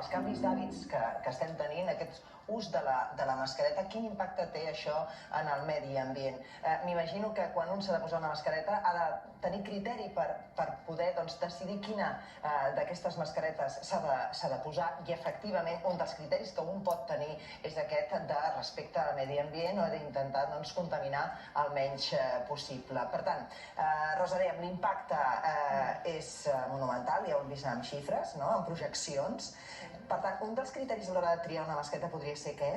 els canvis d'hàbits que estem tenint, aquest ús de la mascareta, quin impacte té això en el medi ambient? M'imagino que quan un s'ha de posar una mascareta ha de tenir criteri per poder decidir quina d'aquestes mascaretes s'ha de posar, i efectivament un dels criteris que un pot tenir és aquest de respecte al medi ambient o d'intentar contaminar el menys possible. Per tant, Rosa, dèiem, l'impacte és monumental, ja ho hem vist amb xifres, amb projeccions. Per tant, un dels criteris a l'hora de triar una mascareta podria ser què?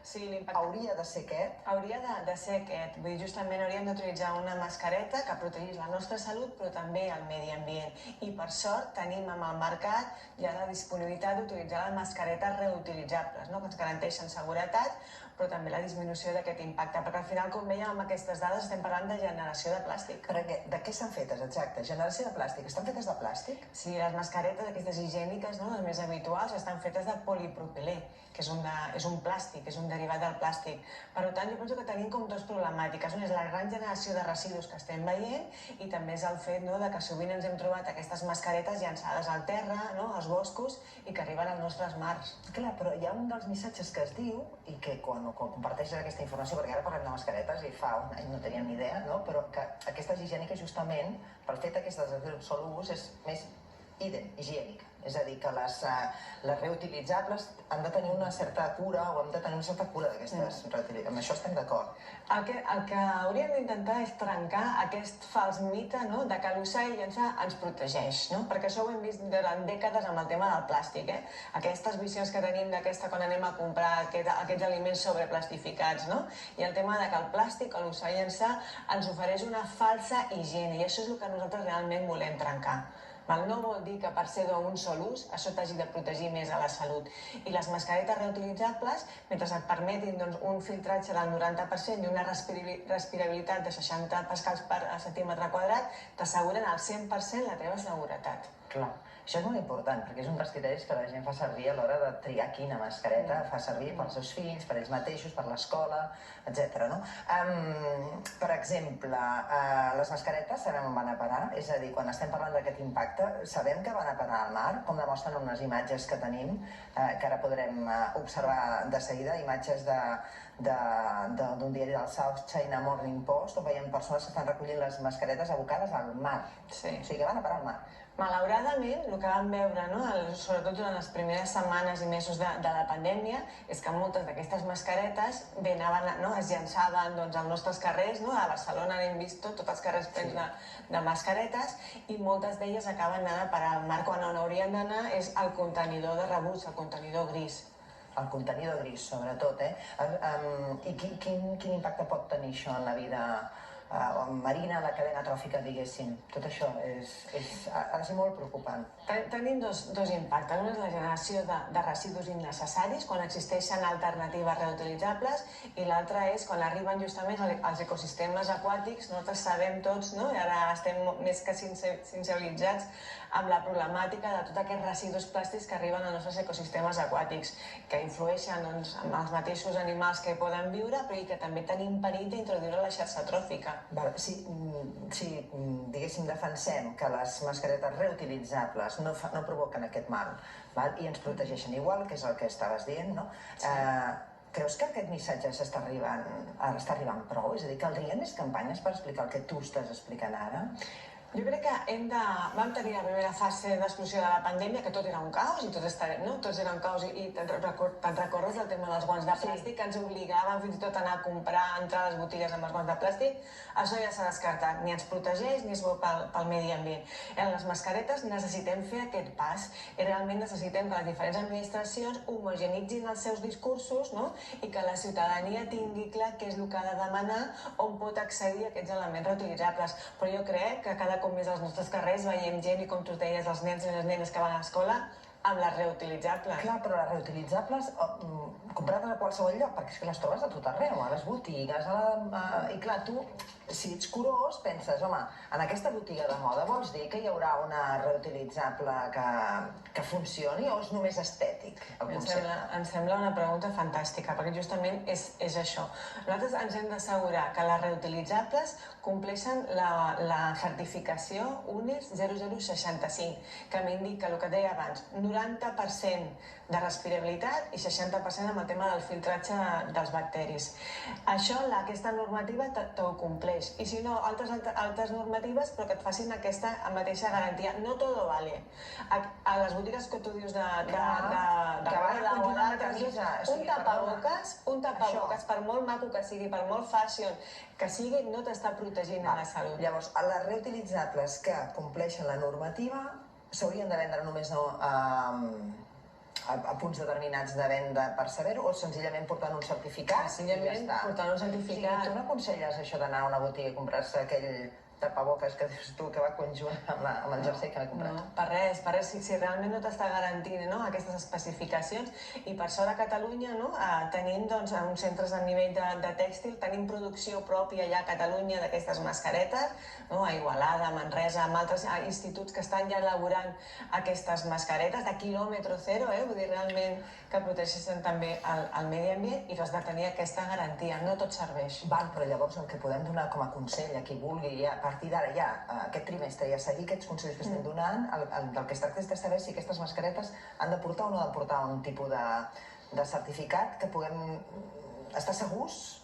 Sí, l'impacte... Hauria de ser què? Hauria de ser aquest. Vull dir, justament hauríem d'utilitzar una mascareta que protegís la nostra salut, però també el medi ambient. I per sort tenim amb el mercat ja la disponibilitat d'utilitzar les mascaretes reutilitzables, que ens garanteixen seguretat, però també la disminució d'aquest impacte. Perquè al final, com vèiem amb aquestes dades, estem parlant de generació de plàstic. De què estan fetes, exacte? Generació de plàstic. Estan fetes de plàstic? Sí, les mascaretes, aquestes higièniques, les més habituals, estan fetes de polipropilè, que és un plàstic, és un derivat del plàstic. Per tant, jo penso que tenim com dues problemàtiques. Una és la gran generació de residus que estem veient i també és el fet que sovint ens hem trobat aquestes mascaretes llançades al terra, als boscos, i que arriben als nostres mars. Clar, però hi ha un dels missatges que es diu, i que quan comparteixes aquesta informació, perquè ara parlem de mascaretes i fa un any no teníem ni idea, però que aquestes higièniques justament, pel fet que aquestes de sol ús, és més higiènica. És a dir, que les reutilitzables han de tenir una certa cura o hem de tenir una certa cura d'aquestes reutilitzables. Amb això estem d'acord. El que hauríem d'intentar és trencar aquest fals mite de que l'usar i llançar ens protegeix, perquè això ho hem vist durant dècades amb el tema del plàstic. Aquestes visions que tenim d'aquesta quan anem a comprar aquests aliments sobreplastificats, i el tema que el plàstic o l'usar i llançar ens ofereix una falsa higiene, i això és el que nosaltres realment volem trencar. No vol dir que per ser d'un sol ús això t'hagi de protegir més a la salut. I les mascaretes reutilitzables, mentre et permetin un filtratge del 90% i una respirabilitat de 60 pascals per centímetre quadrat, t'asseguren al 100% la teva seguretat. Clar, això és molt important, perquè és un dels criteris que la gent fa servir a l'hora de triar quina mascareta fa servir pels seus fills, per ells mateixos, per l'escola, etc. Per exemple, les mascaretes sabem on van a parar, és a dir, quan estem parlant d'aquest impacte, sabem que van a parar al mar, com demostren unes imatges que tenim, que ara podrem observar de seguida, imatges d'un diari del South China Morning Post, on veiem persones que estan recollint les mascaretes abocades al mar. O sigui que van a parar al mar. Malauradament, el que vam veure, sobretot durant les primeres setmanes i mesos de la pandèmia, és que moltes d'aquestes mascaretes es llançaven als nostres carrers. A Barcelona n'hem vist tots els carrers plens de mascaretes, i moltes d'elles acaben anant a parar al mar, quan on haurien d'anar és al contenidor de rebuig, al contenidor gris. El contenidor gris, sobretot, I quin impacte pot tenir això en la vida marina, la cadena tròfica, diguéssim? Tot això ha de ser molt preocupant. Tenim dos impactes. Un és la generació de residus innecessaris, quan existeixen alternatives reutilitzables, i l'altre és quan arriben justament als ecosistemes aquàtics. Nosaltres sabem tots, i ara estem més que sensibilitzats amb la problemàtica de tots aquests residus plàstics que arriben als nostres ecosistemes aquàtics, que influeixen en els mateixos animals que hi poden viure, però i que també tenim perill d'introduir a la xarxa tròfica. Si, diguéssim, defensem que les mascaretes reutilitzables no provoquen aquest mal i ens protegeixen igual, que és el que estaves dient, creus que aquest missatge està arribant prou? És a dir, caldrien més campanyes per explicar el que tu estàs explicant ara? Jo crec que vam tenir la primera fase d'explosió de la pandèmia, que tot era un caos, i tots era un caos, i te'n recordes del tema dels guants de plàstic, que ens obligaven fins i tot a anar a comprar, a entrar a les botigues amb els guants de plàstic? Això ja s'ha descartat, ni ens protegeix ni és bo pel medi ambient. En les mascaretes necessitem fer aquest pas, i realment necessitem que les diferents administracions homogenitzin els seus discursos, i que la ciutadania tingui clar què és el que ha de demanar, on pot accedir a aquests elements reutilitzables. Però jo crec que cada cop més als nostres carrers veiem gent, i com tu deies, els nens i les nenes que van a l'escola, amb les reutilitzables. Clar, però les reutilitzables comprades a qualsevol lloc, perquè és que les trobes a tot arreu, a les botigues, i clar, tu, si ets curós, penses, home, en aquesta botiga de moda vols dir que hi haurà una reutilitzable que funcioni, o és només estètic, el concepte? Em sembla una pregunta fantàstica, perquè justament és això. Nosaltres ens hem d'assegurar que les reutilitzables compleixen la certificació UNES 0065, que m'indica el que deia abans, 90% de respirabilitat i 60% amb el tema del filtratge dels bacteris. Això, aquesta normativa t'ho compleix. I si no, altres normatives, però que et facin aquesta mateixa garantia. No todo vale. A les botigues que tu dius de un tapabocas, per molt maco que sigui, per molt fashion que sigui, no t'està protegint a la salut. Llavors, les reutilitzables que compleixen la normativa s'haurien de vendre només a punts determinats de venda per saber-ho o senzillament portant un certificat? Senzillament portant un certificat. Tu no aconselles això d'anar a una botiga i comprar-se aquell tapabocas que dius tu que va conjunt amb el jersei que m'he comprat? No, per res, si realment no t'està garantint aquestes especificacions. I per sort a Catalunya tenim uns centres a nivell de tèxtil, tenim producció pròpia ja a Catalunya d'aquestes mascaretes, a Igualada, a Manresa, amb altres instituts que estan ja elaborant aquestes mascaretes de quilòmetre zero, vull dir realment que protegeixen també el medi ambient i has de tenir aquesta garantia, no tot serveix. Val, però llavors el que podem donar com a consell a qui vulgui ja a partir d'ara ja, aquest trimestre, ja seguir aquests consells que estem donant, del que es tracta és de saber si aquestes mascaretes han de portar o no han de portar un tipus de certificat que puguem estar segurs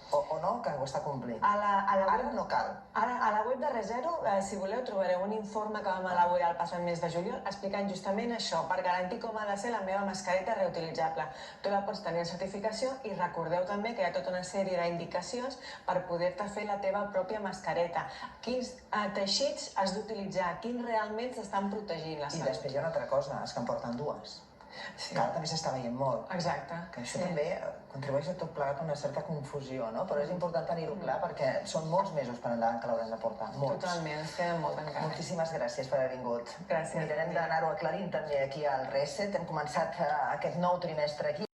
o no, que ho està complint. Ara no cal. Ara, a la web de ReZero, si voleu, trobareu un informe que vam elaborar el passat mes de juliol explicant justament això, per garantir com ha de ser la meva mascareta reutilitzable. Tu la pots tenir en certificació i recordeu també que hi ha tota una sèrie d'indicacions per poder-te fer la teva pròpia mascareta. Quins teixits has d'utilitzar, quins realment s'estan protegint la salut. I després hi ha una altra cosa, és que en porten dues. Que ara també s'està veient molt. Exacte. Que això també contribueix a tot plegat a una certa confusió, no? Però és important tenir-ho clar perquè són molts mesos per endavant que l'haurem de portar. Molts. Totalment, ens queda molt encara. Moltíssimes gràcies per haver vingut. Gràcies. Mirarem d'anar-ho aclarint també aquí al Reset. Hem començat aquest nou trimestre aquí.